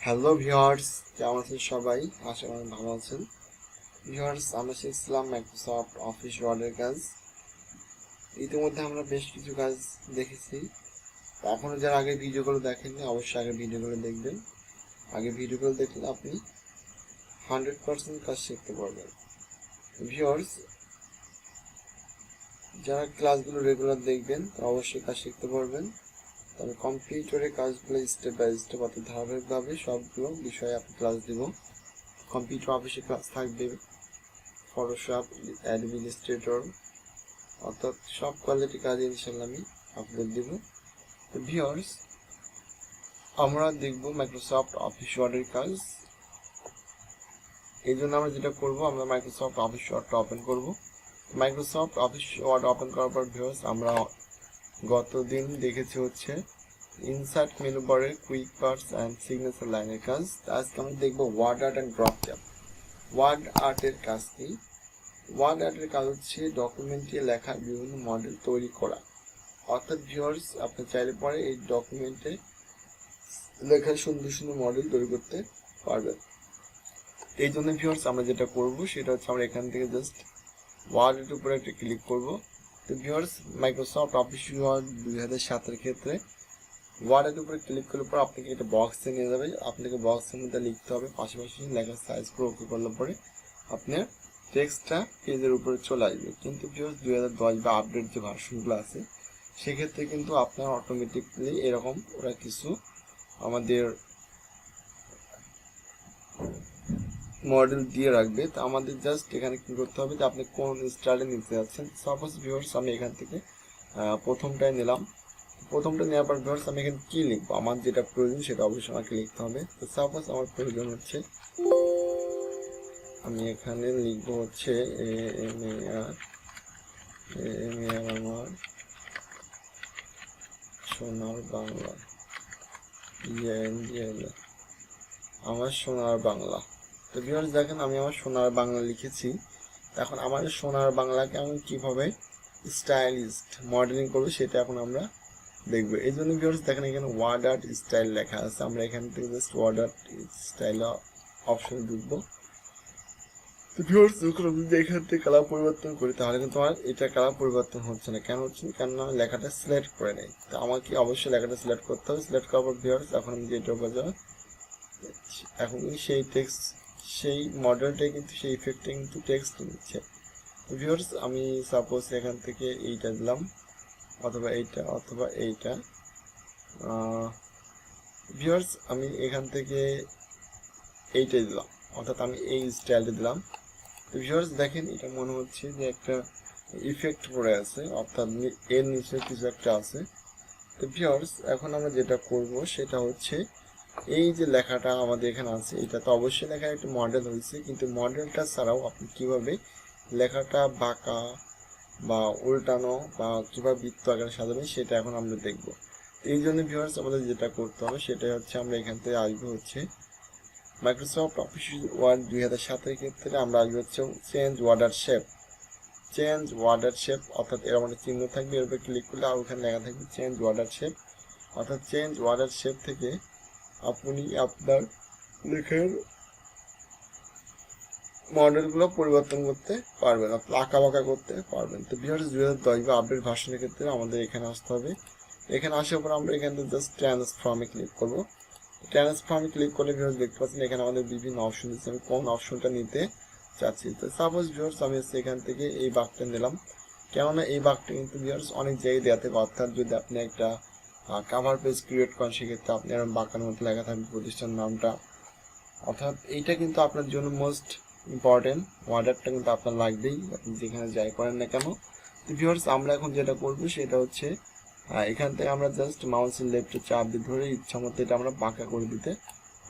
Hello viewers, কেমন আছেন সবাই? আশা করি ভালো আছেন। ভিউয়ার্স, আমরা শিখছিলাম মাইক্রোসফট অফিস ওয়ার্ডের কাজ। ইতিমধ্যে আমরা বেশ কিছু কাজ দেখেছি। এখনো যারা আগে ভিডিওগুলো দেখেননি, অবশ্যই আগে ভিডিওগুলো দেখবেন। আগে ভিডিওগুলো দেখলে আপনি 100% কাজ শিখতে পারবেন। ভিউয়ার্স, যারা ক্লাসগুলো রেগুলার দেখবেন তারা অবশ্যই কাজ শিখতে পারবেন। তবে কম্পিউটারের কাজগুলো স্টেপ বাই স্টেপ অর্থাৎ ধারাবাহিকভাবে সবগুলো বিষয়ে আপনি ক্লাস দেব। কম্পিউটার অফিসে ক্লাস থাকবে, ফটোশপ, অ্যাডোবি ইলাস্ট্রেটর, অর্থাৎ সব কোয়ালিটি কাজ ইনশাল্লাহ আমি আপলোড দেব। তো ভিউয়ার্স, আমরা দেখব মাইক্রোসফট অফিস ওয়ার্ডের কাজ। এই জন্য আমরা যেটা করব, আমরা মাইক্রোসফট অফিস ওয়ার্ডটা ওপেন করব। মাইক্রোসফট অফিস ওয়ার্ড ওপেন করার পর ভিউয়ার্স, আমরা গত দিন দেখেছি হচ্ছে ইনসার্ট মেনু বারের কুইক পার্টস অ্যান্ড সিগনেচার লাইনের কাজ। আজকে আমরা দেখব word art and drop tab. Word আর্টের কাজ কি? ওয়ার্ড আর্টের কাজ হচ্ছে ডকুমেন্টে লেখা বিভিন্ন মডেল তৈরি করা। অর্থাৎ ভিউয়ার্স, আপনি চাইলে পরে এই ডকুমেন্টে লেখা সুন্দর সুন্দর মডেল তৈরি করতে পারবেন। এই জন্য ভিউয়ার্স, আমরা যেটা করব সেটা হচ্ছে আমরা এখান থেকে জাস্ট ওয়ার্ডের উপরে একটা ক্লিক করব। তো ভিউয়ার্স, মাইক্রোসফট অফিস ওয়ার্ড 2007 ক্ষেত্রে ওয়ার্ডের উপরে ক্লিক করার পর আপনাকে একটা বক্সে নিয়ে যাবে। আপনাকে বক্সের মধ্যে লিখতে হবে, পাশাপাশি লেখার সাইজ করে ওকে করলে পরে আপনার টেক্সটটা পেজের উপরে চলে আসবে। কিন্তু ভিউয়ার্স, 2010 বা আপডেট যে ভার্সনগুলো আছে সেক্ষেত্রে কিন্তু আপনার অটোমেটিকলি এরকম ওরা কিছু আমাদের মডেল দিয়ে রাখবে। তো আমাদের জাস্ট এখানে কি করতে হবে যে আপনি কোন স্টাইলে নিতে যাচ্ছেন। সাপোজ ভিউয়ার্স, আমি এখান থেকে প্রথমটাই নিলাম। প্রথমটা নেওয়ার পর ভিউয়ার্স, আমি এখানে কি লিখবো, আমার যেটা প্রয়োজন সেটা অবশ্যই আমাকে লিখতে হবে। তো সাপোজ আমার প্রয়োজন হচ্ছে, আমি এখানে লিখবো হচ্ছে আমার সোনার বাংলা, আমার সোনার বাংলা। তো ভিউয়ার্স দেখেন, আমি আমার সোনার বাংলা লিখেছি। এখন আমার সোনার বাংলাকে আমি কিভাবে স্টাইলিস্ট মডেলিং করবো সেটা এখন আমরা দেখবো। এই জন্য ভিউয়ার্স দেখেন, এখানে ওয়ার্ড আর্ট স্টাইল লেখা আছে। আমরা এখান থেকে জাস্ট ওয়ার্ড আর্ট স্টাইল অপশনে ঢুকবো। তো ভিউয়ার্স, যখন আমি এখান থেকে কালার পরিবর্তন করি তাহলে কিন্তু আমার এটা কালার পরিবর্তন হচ্ছে না। কেন হচ্ছে না? কেন আমি লেখাটা সিলেক্ট করে নেই। তো আমাকে অবশ্যই লেখাটা সিলেক্ট করতে হবে। সিলেক্ট করার পর ভিউয়ার্স, এখন আমি যেটা বাজার এখন সেই টেক্সট, সেই মডেলটাই কিন্তু সেই ইফেক্টে কিন্তু টেক্সট নিচ্ছে। তো ভিউয়ার্স, আমি সাপোজ এখান থেকে এইটা দিলাম, অথবা এইটা, অথবা এইটা। ভিউয়ার্স, আমি এখান থেকে এইটাই দিলাম, অর্থাৎ আমি এই স্টাইলটা দিলাম। তো ভিউয়ার্স দেখেন, এটা মনে হচ্ছে যে একটা ইফেক্ট পড়ে আছে, অর্থাৎ এর নিচে কিছু একটা আছে। তো ভিউয়ার্স, এখন আমরা যেটা করব সেটা হচ্ছে এই যে লেখাটা আমাদের এখানে আছে, এটা তো অবশ্যই লেখার একটা মডেল হয়েছে, কিন্তু মডেলটা ছাড়াও আপনি কিভাবে লেখাটা বাঁকা বা উল্টানো বা কিভাবে বৃত্ত আকারে সাজাবেন সেটা এখন আমরা দেখব। এই জন্য ভিউয়ার্স, আমাদের যেটা করতে হবে সেটা হচ্ছে আমরা এখান থেকে আসবো হচ্ছে মাইক্রোসফট অফিস ওয়ার্ড 2007 ক্ষেত্রে আমরা আসবো হচ্ছে change WordArt shape. Change WordArt shape, অর্থাৎ এরকম একটা চিহ্ন থাকবে, এর উপরে ক্লিক করলে আর ওখানে লেখা থাকবে চেঞ্জ ওয়ার্ডার শেপ। অর্থাৎ চেঞ্জ ওয়ার্ডার শেপ থেকে আপনি আপনার লেখার মডেলগুলো পরিবর্তন করতে পারবেন, অর্থাৎ আঁকা বাঁকা করতে পারবেন। তো ভিউয়ার্স, 2010 বা আপডেট ভার্সনের ক্ষেত্রে আমাদের এখানে আসতে হবে। এখানে আসার পর আমরা এখান থেকে জাস্ট ট্রান্সফর্মে ক্লিক করবো। ট্রান্সফর্মে ক্লিক করলে ভিউয়ার্স দেখতে পাচ্ছেন এখানে আমাদের বিভিন্ন অপশন দিচ্ছে, আমি কোন অপশনটা নিতে চাচ্ছি। তো সাপোজ ভিউয়ার্স, আমি এখান থেকে এই বাক্যটা নিলাম, কেননা এই বাক্যটা কিন্তু ভিউয়ার্স অনেক জায়গায় দেওয়া থাকে। অর্থাৎ যদি আপনি একটা কাভার পেজ ক্রিয়েট করেন সেক্ষেত্রে আপনি এরকম বাঁকানোর মধ্যে লেখা থাকবে প্রতিষ্ঠান নামটা। অর্থাৎ এইটা কিন্তু আপনার জন্য মোস্ট ইম্পর্টেন্ট, ওয়ার্ডারটা কিন্তু আপনার লাগবেই, আপনি যেখানে যাই করেন না কেন। তো ভিউয়ার্স, আমরা এখন যেটা করবো সেটা হচ্ছে এখান থেকে আমরা জাস্ট মাউসের লেফটে চাপ দিয়ে ধরে ইচ্ছা মতো এটা আমরা বাঁকা করে দিতে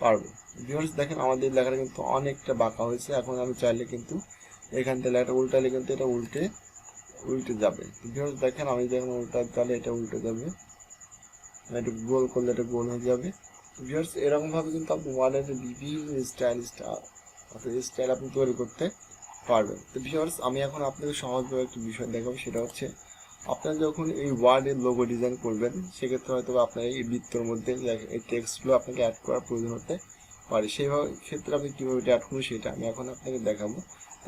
পারবো। ভিউয়ার্স দেখেন, আমাদের লেখাটা কিন্তু অনেকটা বাঁকা হয়েছে। এখন আমি চাইলে কিন্তু এখান থেকে লেখাটা উল্টালে কিন্তু এটা উল্টে যাবে। ভিউয়ার্স দেখেন, আমি যখন উল্টা তাহলে এটা উল্টে যাবে, একটু গোল করলে এটা গোল হয়ে যাবে। ভিউয়ার্স, এরকম ভাবে কিন্তু আপনি ওয়ার্ডের বিভিন্ন স্টাইল আপনি তৈরি করতে পারবেন। তো ভিউয়ার্স, আমি এখন আপনাকে সহজভাবে একটি বিষয় দেখাবো, সেটা হচ্ছে আপনারা যখন এই ওয়ার্ডের লোগো ডিজাইন করবেন সেক্ষেত্রে হয়তো আপনার এই বৃত্তর মধ্যে এই টেক্সটগুলো আপনাকে অ্যাড করার প্রয়োজন হতে পারি। সেইভাবে ক্ষেত্রে আপনি কীভাবে এটা অ্যাড করবেন সেটা আমি এখন আপনাকে দেখাবো।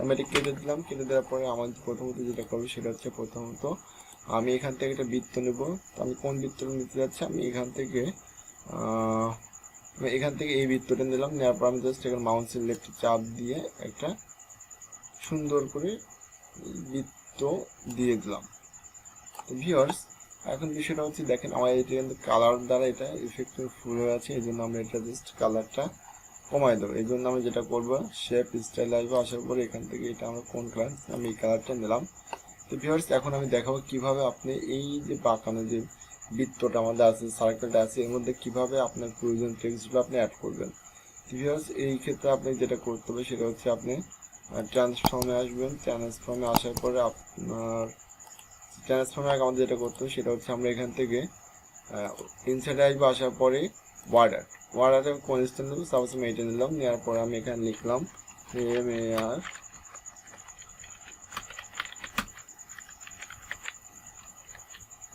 আমি এটা কেটে দিলাম, কেটে দেওয়ার পরে আমাদের প্রথমত যেটা করবো সেটা হচ্ছে প্রথমত আমি এখান থেকে একটা বৃত্ত নেব। তো আমি কোন বৃত্তটা নিতে যাচ্ছি, আমি এখান থেকে এই বৃত্তটা নিলাম। নেওয়ার পর আমি জাস্ট এখানে মাউসের লেফট চাপ দিয়ে একটা সুন্দর করে বৃত্ত দিয়ে দিলাম। তো ভিউয়ার্স এখন বিষয়টা হচ্ছে দেখেন আমার এটা কিন্তু কালার দ্বারা এটা ইফেক্টিভ ফুল হয়ে আছে, এই জন্য আমরা এটা জাস্ট কালারটা কমাই দেবো। এই জন্য আমি যেটা করবো শেপ স্টাইল আসবো, আসার পরে এখান থেকে এটা আমরা কোন কালার, আমি এই কালারটা নিলাম। তো ভিউয়ার্স এখন আমি দেখাবো কিভাবে আপনি এই যে বাঁকানো যে বৃত্তটা আমাদের আছে, সার্কেলটা আছে, এর মধ্যে কিভাবে আপনার প্রয়োজন টেক্সটগুলো আপনি অ্যাড করবেন। তো ভিউয়ার্স এই ক্ষেত্রে আপনি যেটা করতে হবে সেটা হচ্ছে আপনি ট্রান্সফর্মে আসবেন। ট্রান্সফর্মে আসার পরে আপনার ট্রান্সফর্মে আগে আমাদের যেটা করতে হবে সেটা হচ্ছে আমরা এখান থেকে ইনসাইডে আসবো, আসার পরে ওয়ার্ড আর্ট কোন স্টাইল নেবো, সাপোজ আমি এটা নিলাম। নেওয়ার পরে আমি এখানে লিখলাম MAR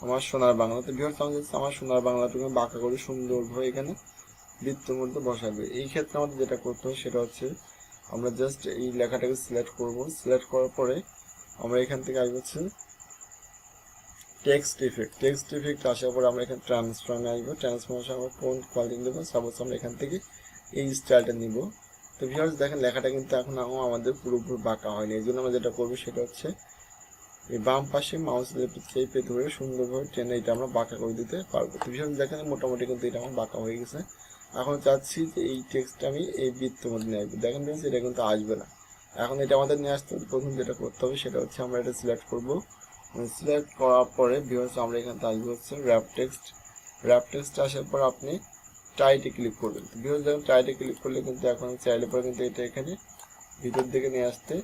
আমার সোনার বাংলা। তো ভিউয়ার্স আমি আমার সোনার বাংলাটাকে বাঁকা করে সুন্দরভাবে এখানে বৃত্তের মধ্যে বসাবে। এই ক্ষেত্রে আমাদের যেটা করতে হবে সেটা হচ্ছে আমরা জাস্ট এই লেখাটাকে সিলেক্ট করব। সিলেক্ট করার পরে আমরা এখান থেকে আসবো হচ্ছে টেক্সট ইফেক্ট আসার পর আমরা এখানে ট্রান্সফর্মে আসবো। ট্রান্সফর্মে আসার পর কোন কোয়ালিটি দেবো, সাপোজ আমরা এখান থেকে এই স্টাইলটা নিব। তো ভিউয়ার্স দেখেন লেখাটা কিন্তু এখন আমাদের পুরোপুরি বাঁকা হয়নি, এই জন্য আমরা যেটা করবো সেটা হচ্ছে এই বাম পাশে মাউস চেপে ধরে সুন্দরভাবে টেনে এটা আমরা বাঁকা করে দিতে পারবো। তো ভিউয়ার্স দেখেন মোটামুটি কিন্তু এটা আমার বাঁকা হয়ে গেছে। এখন চাচ্ছি যে এই টেক্সটটা আমি এই বৃত্তের মধ্যে নিয়ে আসবো। দেখেন ভিউয়ার্স এটা কিন্তু আসবে না। এখন এটা আমাদের নিয়ে আসতে হবে, প্রথম যেটা করতে হবে সেটা হচ্ছে আমরা এটা সিলেক্ট করব। সিলেক্ট করার পরে ভিউয়ার্স আমরা এখানে আসবো হচ্ছে র্যাপ টেক্সট আসার পর আপনি টাইটে ক্লিক করবেন। তো ভিউয়ার্স দেখেন টাইটে ক্লিক করলে কিন্তু এখন চাইলে পরে কিন্তু এটা এখানে ভিতর দিকে নিয়ে আসতে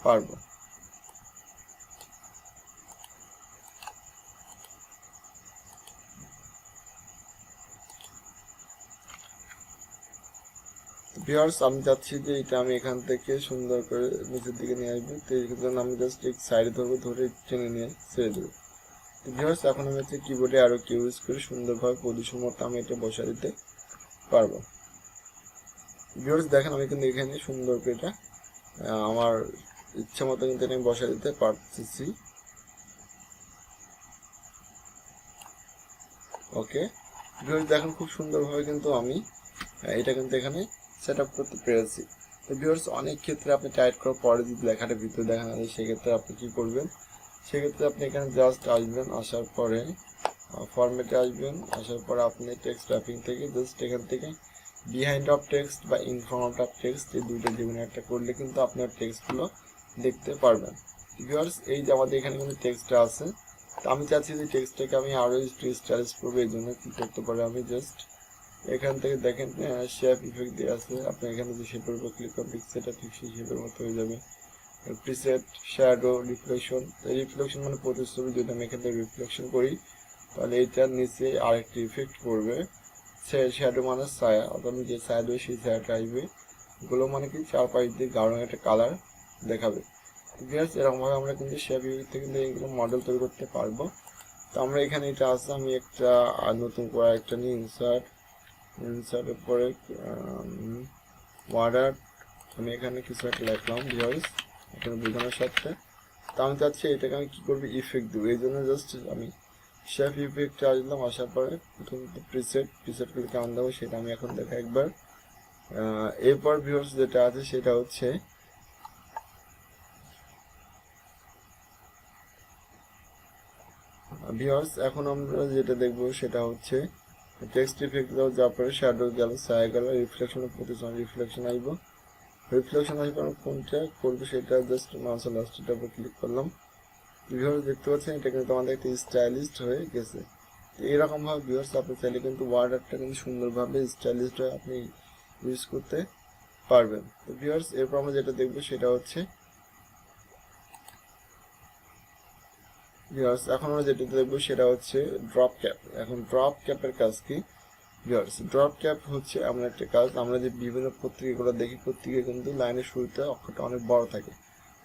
পারবো। ভিউয়ার্স আমি চাচ্ছি যে এটা আমি এখান থেকে সুন্দর করে নিচের দিকে নিয়ে আসবো। তো এই জন্য আমি জাস্ট এক সাইডে ধরবো, ধরে টেনে নিয়ে ছেড়ে দেবো। তো ভিউয়ার্স এখন আমি হচ্ছে কিবোর্ডে আরও কি ইউজ করে সুন্দরভাবে পজিশন মতো আমি এটা বসা দিতে পারবো। ভিউয়ার্স দেখেন আমি কিন্তু এখানে সুন্দর করে এটা আমার ইচ্ছা মতো কিন্তু আমি বসা দিতে পারতেছি। ওকে ভিউয়ার্স দেখেন খুব সুন্দরভাবে কিন্তু আমি এটা কিন্তু এখানে সেট আপ করতে পেরেছি। তো ভিউয়ার্স অনেক ক্ষেত্রে আপনি টাইপ করার পরে যদি লেখাটা ভিতরে দেখা যায় সেক্ষেত্রে আপনি কী করবেন, সেক্ষেত্রে আপনি এখানে জাস্ট আসবেন, আসার পরে ফরম্যাটে আসবেন, আসার পরে আপনি টেক্সট র্যাপিং থেকে জাস্ট এখান থেকে বিহাইন্ড অফ টেক্সট বা ইন ফ্রন্ট অফ টেক্সট এই দুইটা যেগুলো একটা করলে কিন্তু আপনার টেক্সটগুলো দেখতে পারবেন। ভিউয়ার্স এই যে আমাদের এখানে কিন্তু টেক্সটটা আছে, তো আমি চাচ্ছি যে টেক্সটটাকে আমি আরও স্টাইলিশ করবো। এই জন্য কী করতে পারি, আমি জাস্ট এখান থেকে দেখেন শেপ ইফেক্ট দিয়ে আছে, আপনি এখানে যে শেপের উপর ক্লিক করবেন সেটা ঠিক সেই শেপের মতো হয়ে যাবে। প্রিসেট শ্যাডো রিফ্লেকশন মানে প্রতিচ্ছবি, যদি আমি এখান থেকে রিফ্লেকশন করি তাহলে এইটার নিচে আরেকটি ইফেক্ট করবে। শ্যাডো মানে ছায়া, অর্থাৎ আমি যে ছায়া দেবে সেই ছায়াটা আসবে। এগুলো মানে কি চারপাশ দিয়ে গাঢ় একটা কালার দেখাবে। ভিউয়ার্স এরকমভাবে আমরা কিন্তু শেপ ইফেক্ট থেকে কিন্তু এইগুলো মডেল তৈরি করতে পারবো। তো আমরা এখানে এটা আছে, আমি একটা নতুন করে একটা নিয়ে ইনসার্টের পরে WordArt আমি এখানে কিছু একটা লিখলাম ভিউয়ার্স এখানে বোঝানোর সাথে। তো আমি চাচ্ছি এটাকে আমি কী করবো, ইফেক্ট দেবো। এই জন্য জাস্ট আমি শেপ ইফেক্টে আসলাম, আসার পরে কিন্তু প্রিসেটগুলো কেমন দেবো সেটা আমি এখন দেখো একবার। এরপর ভিউয়ার্স যেটা আছে সেটা হচ্ছে ভিউয়ার্স এখন আমরা যেটা দেখবো সেটা হচ্ছে টেক্সট ইফেক্ট দাও, যার পরে শ্যাডো গেল, ছায়া গেল, রিফ্লেকশনের প্রতিসম রিফ্লেকশন আসবো। রিফ্লেকশন আসবে আমি কোনটা করবো সেটা জাস্ট মাউসের লাস্টটার উপর ক্লিক করলাম। ভিউয়ার্স দেখতে পাচ্ছেন এটা কিন্তু আমাদের একটা স্টাইলিশড হয়ে গেছে। তো এরকমভাবে ভিউয়ার্স আপনি চাইলে কিন্তু ওয়ার্ড আর্টটা কিন্তু সুন্দরভাবে স্টাইলিশড হয়ে আপনি ইউজ করতে পারবেন। তো ভিউয়ার্স এরপর আমরা যেটা দেখবো সেটা হচ্ছে ভিউয়ার্স এখন আমরা যেটা দেখবো সেটা হচ্ছে ড্রপ ক্যাপ। এখন ড্রপ ক্যাপের কাজ কি ভিউয়ার্স, ড্রপ ক্যাপ হচ্ছে এমন একটা কাজ, আমরা যে বিভিন্ন পত্রিকাগুলো দেখি পত্রিকা কিন্তু লাইনের শুরুতে অক্ষরটা অনেক বড় থাকে।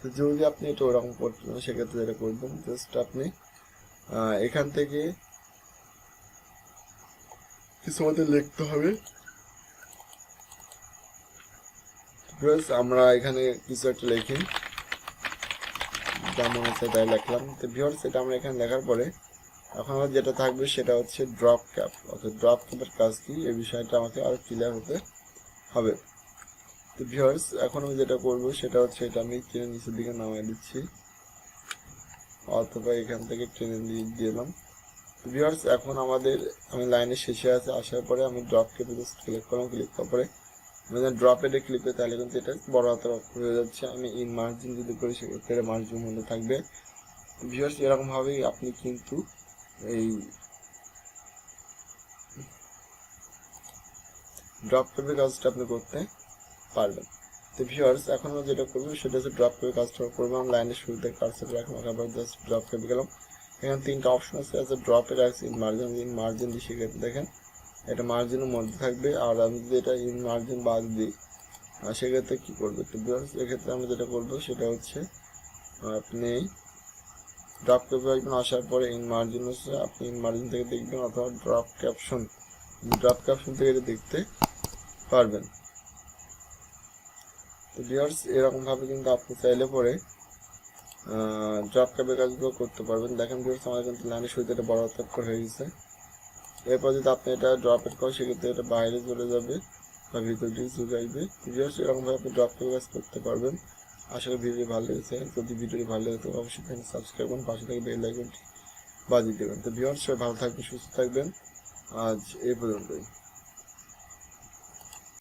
তো যদি আপনি এটা ওরকম করতে চান সেক্ষেত্রে যেটা করবেন জাস্ট আপনি এখান থেকে কিছু আমাদের লিখতে হবে। ভিউয়ার্স আমরা এখানে কিছু একটা লিখি, যা মনে হচ্ছে তাই লিখলাম। তো ভিউয়ার্স এটা আমরা এখানে লেখার পরে এখন আমার যেটা থাকবে সেটা হচ্ছে ড্রপ ক্যাপ, অর্থাৎ ড্রপ ক্যাপের কাজ কি এই বিষয়টা আমাকে আরো ক্লিয়ার হতে হবে। তো ভিউয়ার্স এখন আমি যেটা করব সেটা হচ্ছে এটা আমি টেনে নিচের দিকে নামিয়ে দিচ্ছি, অথবা এখান থেকে টেনে দিয়ে দিলাম। তো ভিউয়ার্স এখন আমাদের আমি লাইনের শেষে আছে, আসার পরে আমি ড্রপ ক্যাপে জাস্ট ক্লিক করলাম, ক্লিক করার পরে আমি যদি ড্রপ এটে ক্লিক করি তাহলে কিন্তু এটা বড় হাতের অক্ষর হয়ে যাচ্ছে। আমি ইন মার্জিন যদি করি সেক্ষেত্রে মার্জিন মনে থাকবে। ভিউয়ার্স এরকম ভাবেই আপনি কিন্তু এই ড্রপ ক্যাপের কাজটা আপনি করতে পারবেন। তো ভিউয়ার্স এখন আমরা যেটা করবো সেটা হচ্ছে ড্রপ ক্যাপের কাজটা করবো। আমরা লাইনের শুরুতে কার্সর রাখলাম, আবার জাস্ট ড্রপ ক্যাপে গেলাম। এখানে তিনটা অপশন আছে, ড্রপে রাখছি ইন মার্জিন দিয়ে সেক্ষেত্রে দেখেন এটা মার্জিনের মধ্যে থাকবে। আর আমি যদি এটা ইন মার্জিন বাদ দিই সেক্ষেত্রে কী করবে? তো ভিউয়ার্স এক্ষেত্রে আমরা যেটা করবো সেটা হচ্ছে আপনি ড্রপ ক্যাপে আসবেন, আসার পরে ইন মার্জিন হচ্ছে আপনি ইন মার্জিন থেকে দেখবেন, অথবা ড্রপ ক্যাপশন থেকে এটা দেখতে পারবেন। তো ভিউয়ার্স এরকমভাবে কিন্তু আপনি চাইলে পরে ড্রপ ক্যাপের কাজগুলো করতে পারবেন। দেখেন ভিউয়ার্স আমাদের কিন্তু লাইনের শুরুতে এটা বড় অক্ষর হয়ে গেছে। এরপর যদি আপনি এটা ড্রপ এড করেন সেক্ষেত্রে এটা বাইরে চলে যাবে বা ভিতর দিকে চলে আসবে। ভিউয়ার্স এরকমভাবে আপনি ড্রপ ক্যাপের কাজ করতে পারবেন। আশা করি ভিডিওটি ভালো লেগেছে। যদি ভিডিওটি ভালো লাগে তবে অবশ্যই চ্যানেল সাবস্ক্রাইব করুন, পাশে থেকে বেল আইকনটি বাজিয়ে দেবেন। তো ভিউয়ার্স সবাই ভালো থাকবেন, সুস্থ থাকবেন। আজ এই পর্যন্তই।